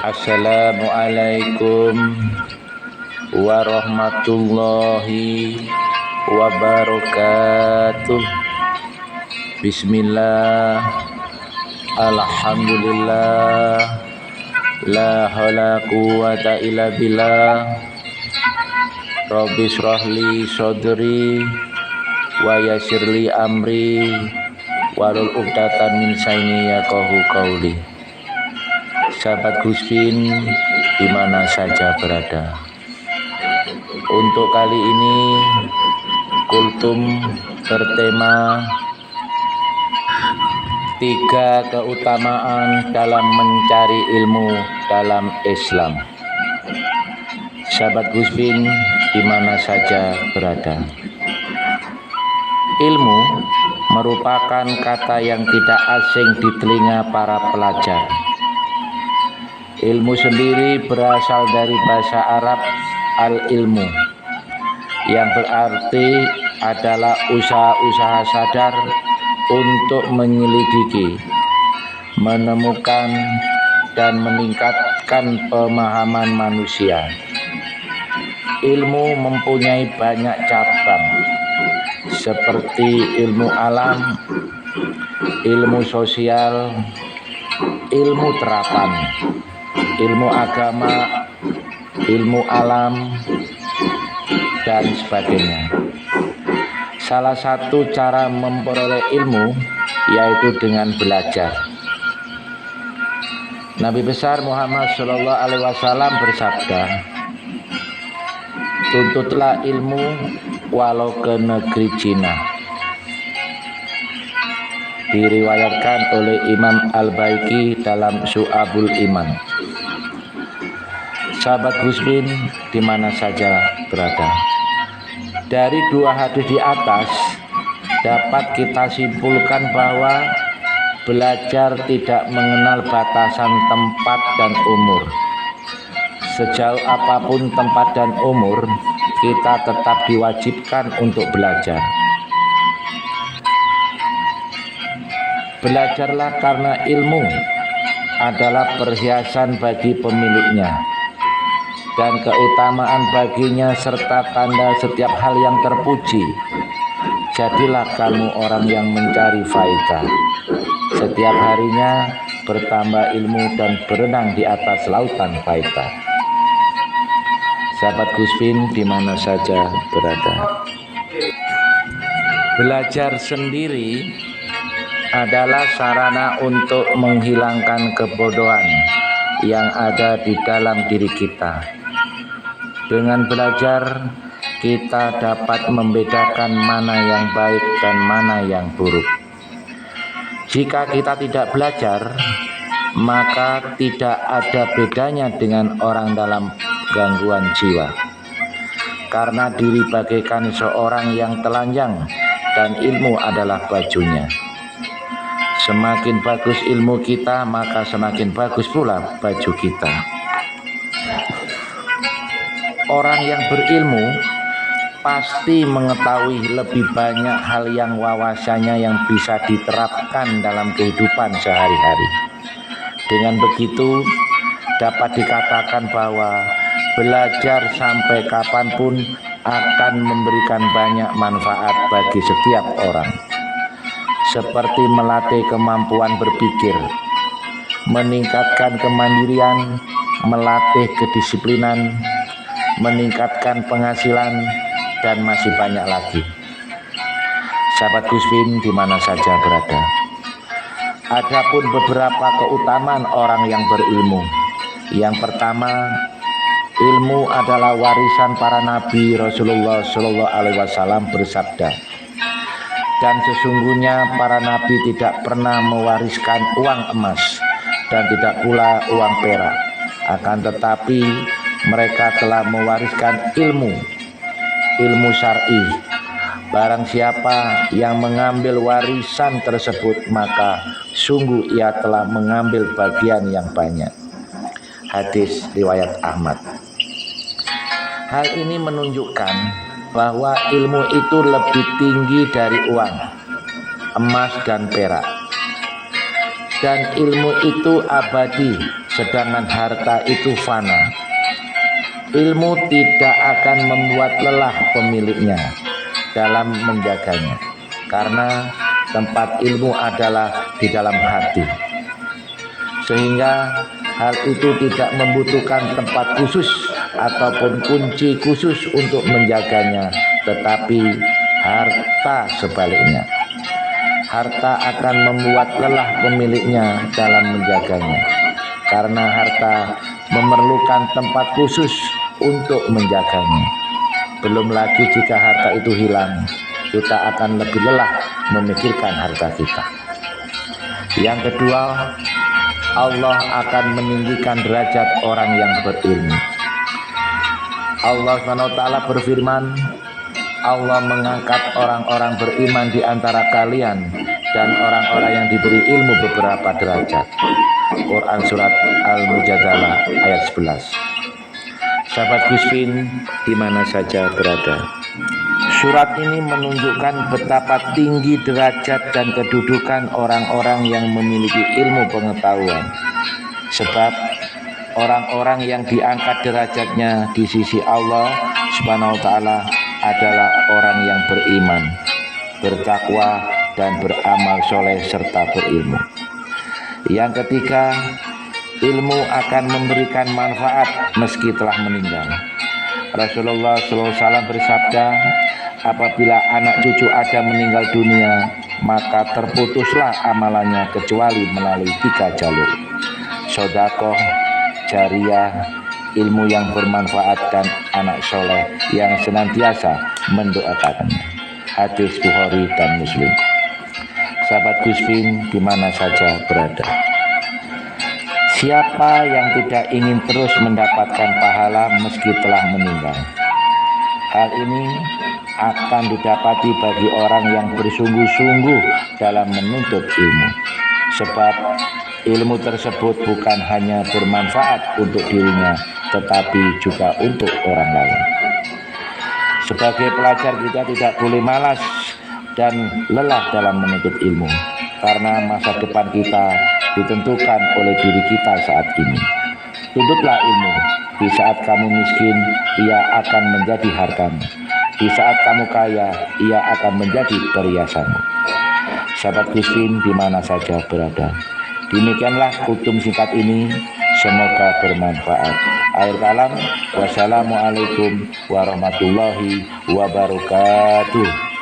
Assalamualaikum warahmatullahi wabarakatuh. Bismillah, alhamdulillah, la haula quwata illa billah. Rabbi shrahli sadri wa yassirli amri walul 'uqdatam min lisani yafqahu qauli. Sahabat Guspin di mana saja berada, untuk kali ini kultum bertema 3 keutamaan dalam mencari ilmu dalam Islam. Sahabat Guspin di mana saja berada, ilmu merupakan kata yang tidak asing di telinga para pelajar. Ilmu sendiri berasal dari bahasa Arab al-ilmu, yang berarti adalah usaha-usaha sadar untuk menyelidiki, menemukan, dan meningkatkan pemahaman manusia. Ilmu mempunyai banyak cabang, seperti ilmu alam, ilmu sosial, ilmu terapan, ilmu agama, ilmu alam, dan sebagainya. Salah satu cara memperoleh ilmu yaitu dengan belajar. Nabi besar Muhammad SAW bersabda, "Tuntutlah ilmu walau ke negeri Cina." Diriwayatkan oleh Imam Al-Baiki dalam Syu'abul Iman. Sahabat Guspin di mana saja berada, dari 2 hadis di atas dapat kita simpulkan bahwa belajar tidak mengenal batasan tempat dan umur. Sejauh apapun tempat dan umur, kita tetap diwajibkan untuk belajar. Belajarlah karena ilmu adalah perhiasan bagi pemiliknya dan keutamaan baginya serta tanda setiap hal yang terpuji. Jadilah kamu orang yang mencari faedah, setiap harinya bertambah ilmu dan berenang di atas lautan faedah. Sahabat Guspin di mana saja berada, belajar sendiri adalah sarana untuk menghilangkan kebodohan yang ada di dalam diri kita. Dengan belajar, kita dapat membedakan mana yang baik dan mana yang buruk. Jika kita tidak belajar, maka tidak ada bedanya dengan orang dalam gangguan jiwa. Karena diri bagaikan seorang yang telanjang dan ilmu adalah bajunya. Semakin bagus ilmu kita, maka semakin bagus pula baju kita. Orang yang berilmu pasti mengetahui lebih banyak hal yang wawasannya yang bisa diterapkan dalam kehidupan sehari-hari. Dengan begitu, dapat dikatakan bahwa belajar sampai kapanpun akan memberikan banyak manfaat bagi setiap orang. Seperti melatih kemampuan berpikir, meningkatkan kemandirian, melatih kedisiplinan, meningkatkan penghasilan, dan masih banyak lagi. Sahabat Guspin di mana saja berada, adapun beberapa keutamaan orang yang berilmu. Yang pertama, ilmu adalah warisan para nabi. Rasulullah SAW bersabda, "Dan sesungguhnya para nabi tidak pernah mewariskan uang emas dan tidak pula uang perak, akan tetapi mereka telah mewariskan ilmu syar'i. Barang siapa yang mengambil warisan tersebut, maka sungguh ia telah mengambil bagian yang banyak." Hadis riwayat Ahmad. Hal ini menunjukkan bahwa ilmu itu lebih tinggi dari uang, emas dan perak. Dan ilmu itu abadi sedangkan harta itu fana. Ilmu tidak akan membuat lelah pemiliknya dalam menjaganya, karena tempat ilmu adalah di dalam hati, sehingga hal itu tidak membutuhkan tempat khusus ataupun kunci khusus untuk menjaganya. Tetapi harta sebaliknya, harta akan membuat lelah pemiliknya dalam menjaganya, karena harta memerlukan tempat khusus untuk menjaganya. Belum lagi jika harta itu hilang, kita akan lebih lelah memikirkan harta kita. Yang kedua, Allah akan meninggikan derajat orang yang berilmu. Allah SWT berfirman, Allah mengangkat orang-orang beriman di antara kalian dan orang-orang yang diberi ilmu beberapa derajat. Quran Surat Al-Mujadalah ayat 11. Sahabat Guspin di mana saja berada, surat ini menunjukkan betapa tinggi derajat dan kedudukan orang-orang yang memiliki ilmu pengetahuan. Sebab orang-orang yang diangkat derajatnya di sisi Allah Subhanahu wa taala adalah orang yang beriman, bertakwa dan beramal soleh serta berilmu. Yang ketiga, ilmu akan memberikan manfaat meski telah meninggal. Rasulullah SAW bersabda, apabila anak cucu Adam meninggal dunia, maka terputuslah amalannya kecuali melalui 3 jalur: sedekah jariyah, ilmu yang bermanfaat, dan anak soleh yang senantiasa mendoakannya. Hadis Bukhari dan Muslim. Sahabat Guspin di mana saja berada, siapa yang tidak ingin terus mendapatkan pahala meski telah meninggal? Hal ini akan didapati bagi orang yang bersungguh-sungguh dalam menuntut ilmu. Sebab ilmu tersebut bukan hanya bermanfaat untuk dirinya, tetapi juga untuk orang lain. Sebagai pelajar, kita tidak boleh malas dan lelah dalam menuntut ilmu, karena masa depan kita ditentukan oleh diri kita saat ini. Tuntutlah ilmu. Di saat kamu miskin, ia akan menjadi hartamu. Di saat kamu kaya, ia akan menjadi perhiasanmu. Sahabat Guspin di mana saja berada, demikianlah kutum singkat ini, semoga bermanfaat. Akhir kalam, wassalamualaikum warahmatullahi wabarakatuh.